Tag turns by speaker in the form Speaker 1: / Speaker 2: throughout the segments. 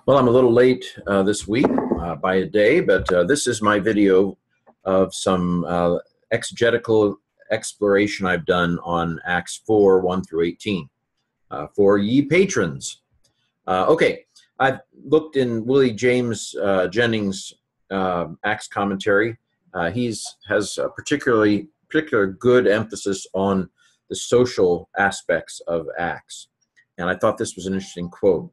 Speaker 1: Well, I'm a little late this week by a day, but this is my video of some exegetical exploration I've done on Acts 4, 1 through 18 for ye patrons. Okay, I've looked in Willie James Jennings' Acts commentary. He has a particular good emphasis on the social aspects of Acts, and I thought this was an interesting quote.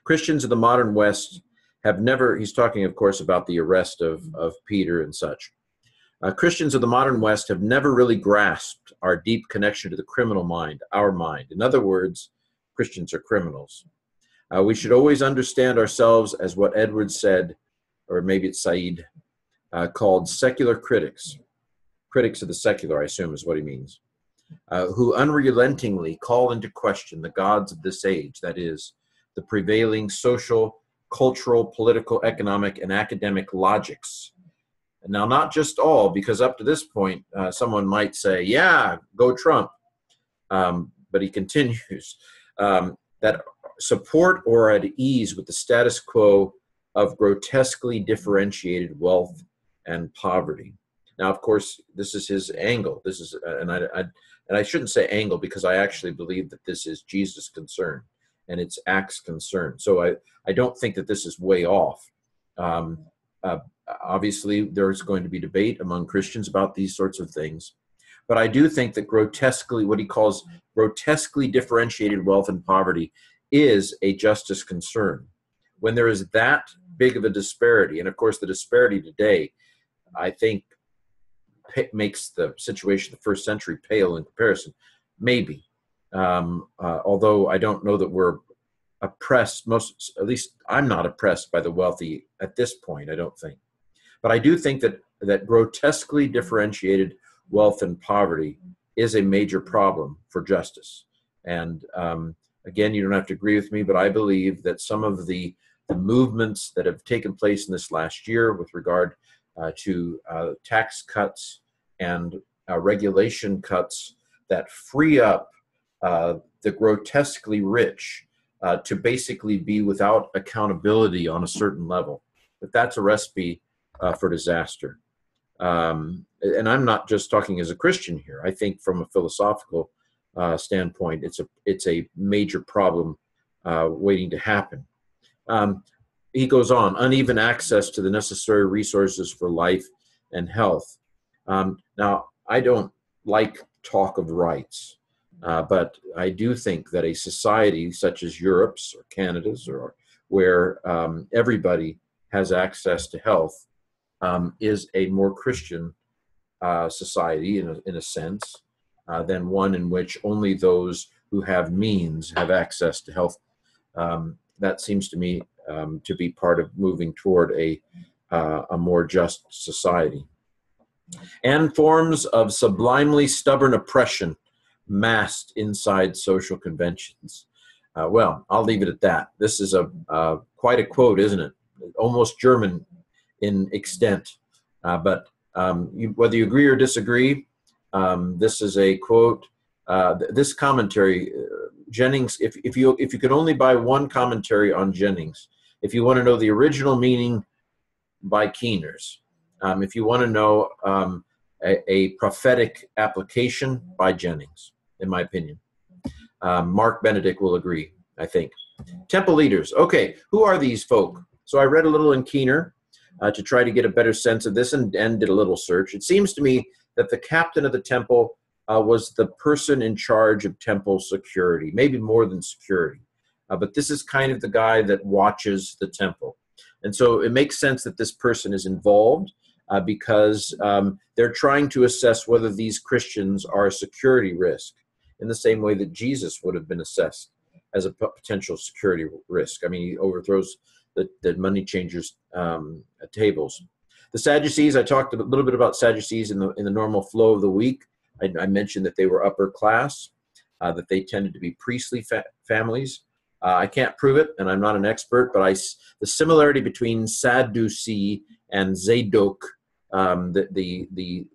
Speaker 1: Christians of the modern West have never, he's talking, of course, about the arrest of Peter and such. Christians of the modern West have never really grasped our deep connection to the criminal mind, our mind. In other words, Christians are criminals. We should always understand ourselves as what Edwards said, or maybe it's Said, called secular critics. Critics of the secular, I assume, is what he means. Who unrelentingly call into question the gods of this age, that is, the prevailing social, cultural, political, economic, and academic logics. And now, not just all, because up to this point, someone might say, yeah, go Trump. But he continues, that support or at ease with the status quo of grotesquely differentiated wealth and poverty. Now, of course, this is his angle. This is, and I shouldn't say angle because I actually believe that this is Jesus' concern. And it's Acts concern. So I don't think that this is way off. Obviously, there's going to be debate among Christians about these sorts of things. But I do think that grotesquely, what he calls grotesquely differentiated wealth and poverty is a justice concern. When there is that big of a disparity, and of course the disparity today, I think makes the situation of the first century pale in comparison, maybe. Although I don't know that we're oppressed, at least I'm not oppressed by the wealthy at this point, I don't think. But I do think that grotesquely differentiated wealth and poverty is a major problem for justice. And again, you don't have to agree with me, but I believe that some of the movements that have taken place in this last year with regard to tax cuts and regulation cuts that free up the grotesquely rich to basically be without accountability on a certain level, that's a recipe for disaster. And I'm not just talking as a Christian here. I think from a philosophical standpoint, it's a major problem waiting to happen. He goes on, uneven access to the necessary resources for life and health. Now, I don't like talk of rights. But I do think that a society such as Europe's or Canada's, or where everybody has access to health, is a more Christian society in a sense than one in which only those who have means have access to health. That seems to me to be part of moving toward a more just society. And forms of sublimely stubborn oppression masked inside social conventions. Well, I'll leave it at that. This is quite a quote, isn't it? Almost German in extent. But whether you agree or disagree, this is a quote. This commentary, Jennings. If you could only buy one commentary on Jennings, if you want to know the original meaning by Keeners, if you want to know a prophetic application by Jennings, in my opinion. Mark Benedict will agree, I think. Temple leaders. Okay, who are these folk? So I read a little in Keener to try to get a better sense of this and did a little search. It seems to me that the captain of the temple was the person in charge of temple security, maybe more than security. But this is kind of the guy that watches the temple. And so it makes sense that this person is involved because they're trying to assess whether these Christians are a security risk in the same way that Jesus would have been assessed as a potential security risk. I mean, he overthrows the money changers' tables. The Sadducees, I talked a little bit about Sadducees in the normal flow of the week. I mentioned that they were upper class, that they tended to be priestly families. I can't prove it, and I'm not an expert, but the similarity between Sadducee and Zadok, the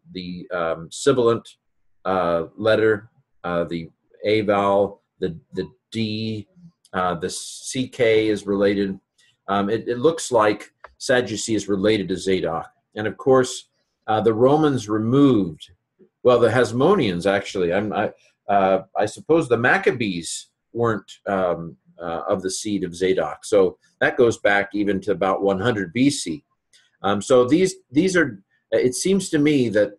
Speaker 1: sibilant letter, the A vowel, the D, the CK is related. It looks like Sadducee is related to Zadok. And of course, the Romans removed, well, the Hasmoneans actually. I suppose the Maccabees weren't of the seed of Zadok. So that goes back even to about 100 BC. So these are, it seems to me that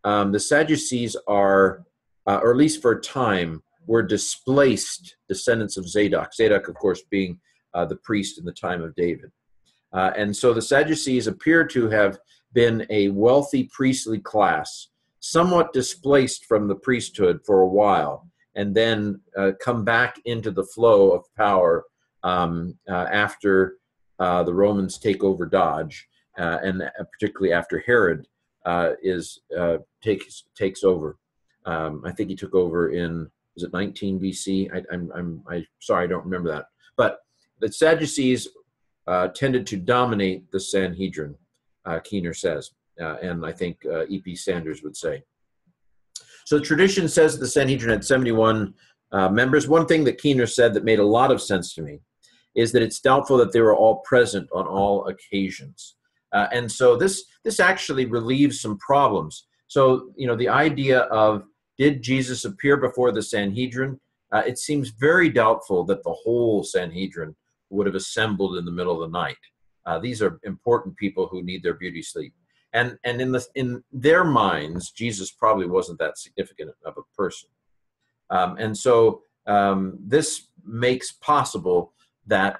Speaker 1: the Sadducees are, or at least for a time, were displaced descendants of Zadok. Zadok, of course, being the priest in the time of David. And so the Sadducees appear to have been a wealthy priestly class, somewhat displaced from the priesthood for a while, and then come back into the flow of power after the Romans take over Dodge, and particularly after Herod takes over. I think he took over in, was it 19 BC? I'm sorry, I don't remember that. But the Sadducees tended to dominate the Sanhedrin, Keener says, and I think E.P. Sanders would say. So tradition says the Sanhedrin had 71 members. One thing that Keener said that made a lot of sense to me is that it's doubtful that they were all present on all occasions. And so this actually relieves some problems. So, the idea of, did Jesus appear before the Sanhedrin? It seems very doubtful that the whole Sanhedrin would have assembled in the middle of the night. These are important people who need their beauty sleep. And in their minds, Jesus probably wasn't that significant of a person. And so this makes possible that,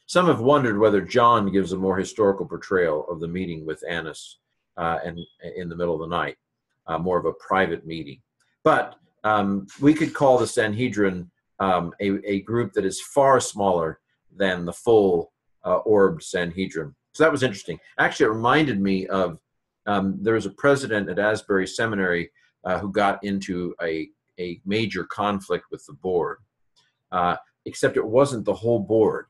Speaker 1: some have wondered whether John gives a more historical portrayal of the meeting with Annas and in the middle of the night, more of a private meeting. But we could call the Sanhedrin a group that is far smaller than the full orbed Sanhedrin. So that was interesting. Actually, it reminded me of, there was a president at Asbury Seminary who got into a major conflict with the board, except it wasn't the whole board.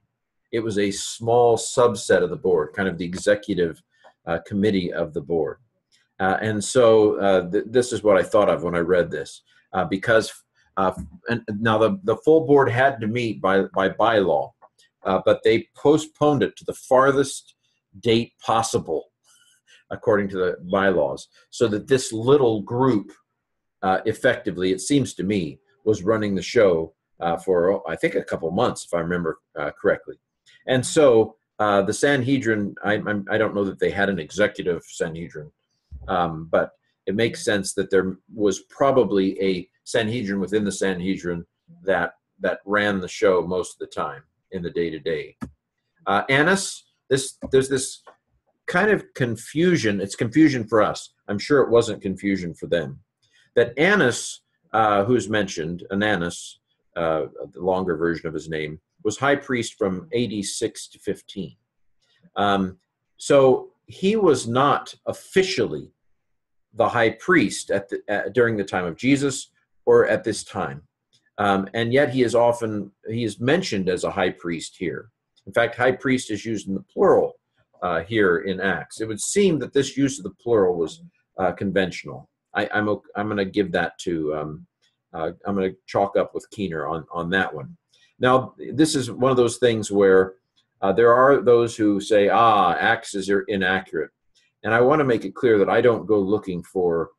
Speaker 1: It was a small subset of the board, kind of the executive committee of the board. And so this is what I thought of when I read this, because and now the full board had to meet by bylaw, but they postponed it to the farthest date possible, according to the bylaws, so that this little group effectively, it seems to me, was running the show for, I think, a couple months, if I remember correctly. And so the Sanhedrin, I don't know that they had an executive Sanhedrin, but it makes sense that there was probably a Sanhedrin within the Sanhedrin that ran the show most of the time in the day-to-day. Annas, there's this kind of confusion. It's confusion for us. I'm sure it wasn't confusion for them. That Annas, who's mentioned, Ananus, the longer version of his name, was high priest from AD 6 to 15. So he was not officially the high priest during the time of Jesus or at this time. And yet he is mentioned as a high priest here. In fact, high priest is used in the plural here in Acts. It would seem that this use of the plural was conventional. I'm going to give that to, I'm going to chalk up with Keener on that one. Now, this is one of those things where there are those who say, Acts is inaccurate. And I want to make it clear that I don't go looking for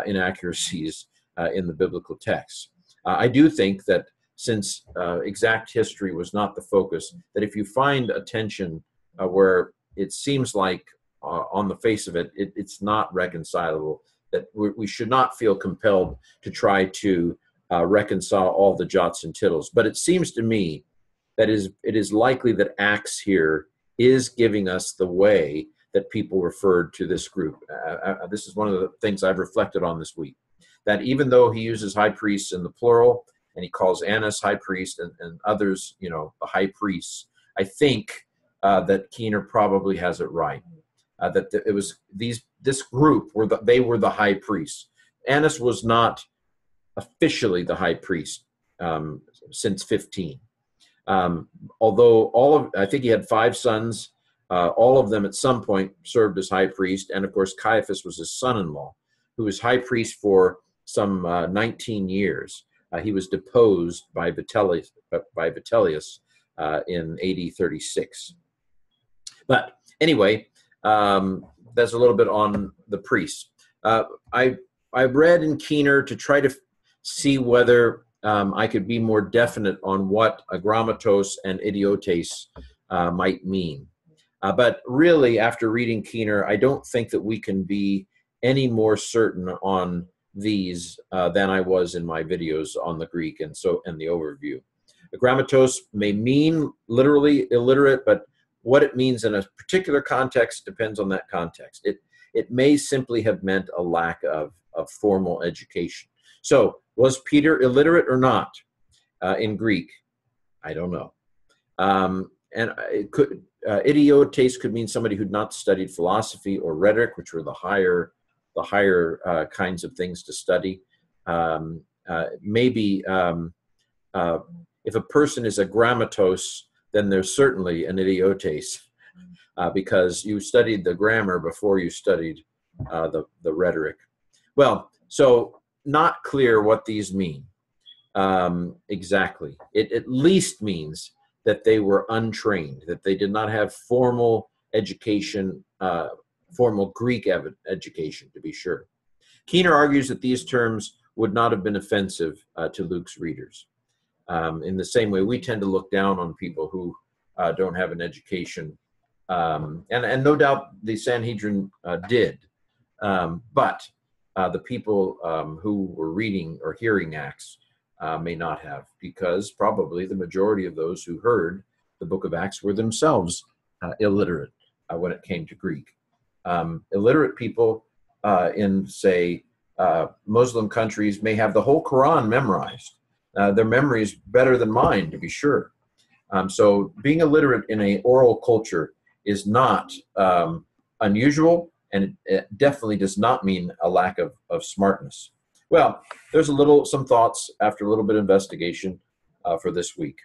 Speaker 1: inaccuracies in the biblical text. I do think that since exact history was not the focus, that if you find a tension where it seems like on the face of it, it's not reconcilable, that we should not feel compelled to try to reconcile all the jots and tittles. But it seems to me that it is likely that Acts here is giving us the way that people referred to this group. This is one of the things I've reflected on this week, that even though he uses high priests in the plural, and he calls Annas high priest and others, the high priests, I think that Keener probably has it right. That it was this group they were the high priests. Annas was not officially the high priest since 15. Although I think he had 5 sons, all of them at some point served as high priest, and of course Caiaphas was his son-in-law, who was high priest for some 19 years. He was deposed by Vitellius in AD 36. But anyway, that's a little bit on the priests. I read in Keener to try to see whether I could be more definite on what a grammatos and idiotes might mean. But really, after reading Keener, I don't think that we can be any more certain on these than I was in my videos on the Greek and the overview. A grammatos may mean literally illiterate, but what it means in a particular context depends on that context. It may simply have meant a lack of formal education. So was Peter illiterate or not in Greek? I don't know. And it could, idiotes could mean somebody who'd not studied philosophy or rhetoric, which were the higher kinds of things to study. Maybe if a person is a grammatos, then there's certainly an idiotes, because you studied the grammar before you studied the rhetoric. Well, so not clear what these mean exactly. It at least means that they were untrained, that they did not have formal education, formal Greek education, to be sure. Keener argues that these terms would not have been offensive to Luke's readers. In the same way, we tend to look down on people who don't have an education. And no doubt the Sanhedrin did. But the people who were reading or hearing Acts may not have, because probably the majority of those who heard the book of Acts were themselves illiterate when it came to Greek. Illiterate people in, say, Muslim countries may have the whole Quran memorized. Their memory is better than mine, to be sure. So being illiterate in an oral culture is not unusual, and it definitely does not mean a lack of smartness. Well, there's some thoughts after a little bit of investigation for this week.